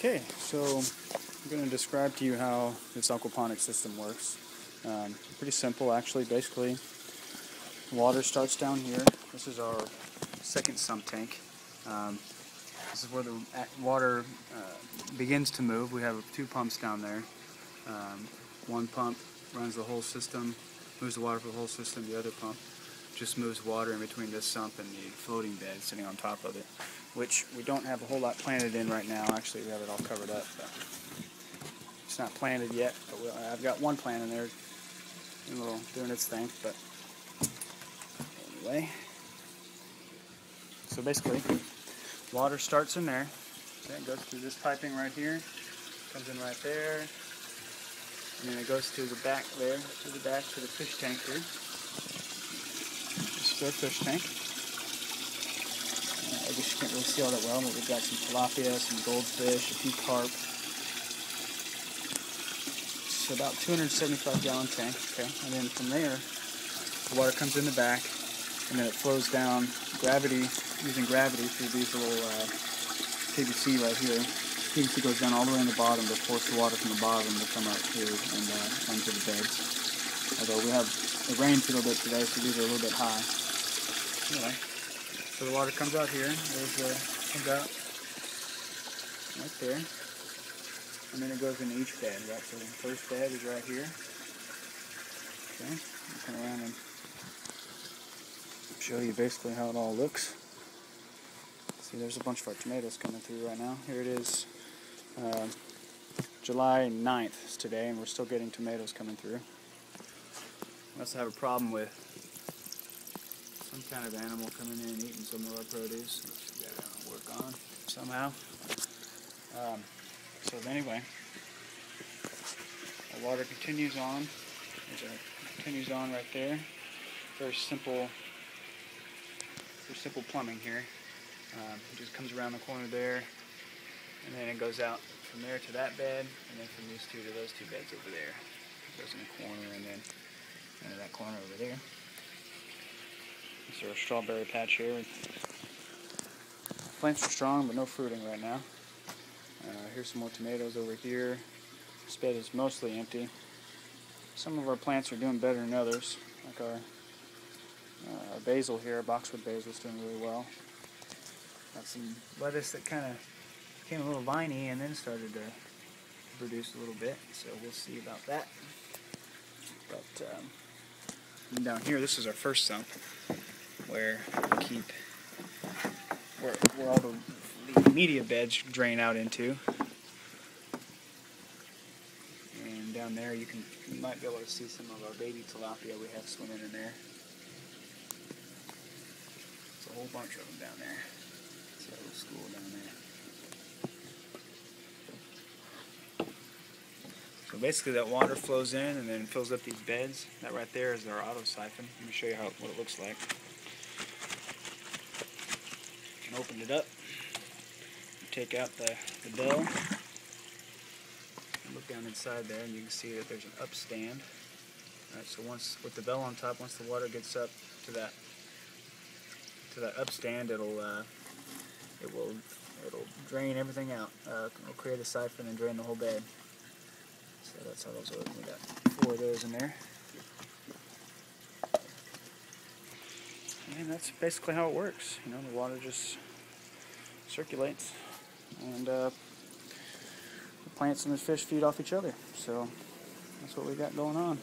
Okay, so I'm going to describe to you how this aquaponics system works. Pretty simple, actually. Basically, water starts down here. This is our second sump tank. This is where the water begins to move. We have two pumps down there. One pump runs the whole system, moves the water for the whole system. The other pump just moves water in between this sump and the floating bed sitting on top of it, which we don't have a whole lot planted in right now. Actually, we have it all covered up. But it's not planted yet, but I've got one plant in there doing its thing. But anyway, so basically, water starts in there. Okay, it goes through this piping right here, comes in right there, and then it goes to the back there, to the back to the fish tank here. This is our fish tank. I guess you can't really see all that well, but we've got some tilapia, some goldfish, a few carp. It's about 275 gallon tank, okay? And then from there, the water comes in the back, and then it flows down using gravity through these little PVC right here. PVC goes down all the way in the bottom to force the water from the bottom to come out here and onto the beds. Although it rained a little bit today, so these are a little bit high. Anyway, so the water comes out here. Comes out right there, and then it goes into each bed. Right, so the first bed is right here. Okay, I'll come around and show you basically how it all looks. See, there's a bunch of our tomatoes coming through right now. Here it is, July 9th is today, and we're still getting tomatoes coming through. We also have a problem with some kind of animal coming in and eating some of our produce, which we gotta work on somehow. So anyway, the water continues on. Continues on right there. Very simple plumbing here. It just comes around the corner there, and then it goes out from there to that bed, and then from these two to those two beds over there. It goes in the corner and then into that corner over there. This is our strawberry patch here. Plants are strong, but no fruiting right now. Here's some more tomatoes over here. This bed is mostly empty. Some of our plants are doing better than others, like our basil here, our boxwood basil is doing really well. Got some lettuce that kind of became a little viney and then started to produce a little bit, so we'll see about that. But down here, this is our first sump where we keep where all the media beds drain out into. And down there, you might be able to see some of our baby tilapia we have swimming in there. There's a whole bunch of them down there. It's a little school down there. So basically that water flows in and then fills up these beds. That right there is our auto siphon. Let me show you what it looks like. You can open it up, take out the bell, and look down inside there, and you can see that there's an upstand. Alright, so with the bell on top, once the water gets up to that upstand, it'll drain everything out. It'll create a siphon and drain the whole bed. So that's how those work. We got 4 of those in there. And that's basically how it works. You know, the water just circulates, and the plants and the fish feed off each other. So that's what we got going on.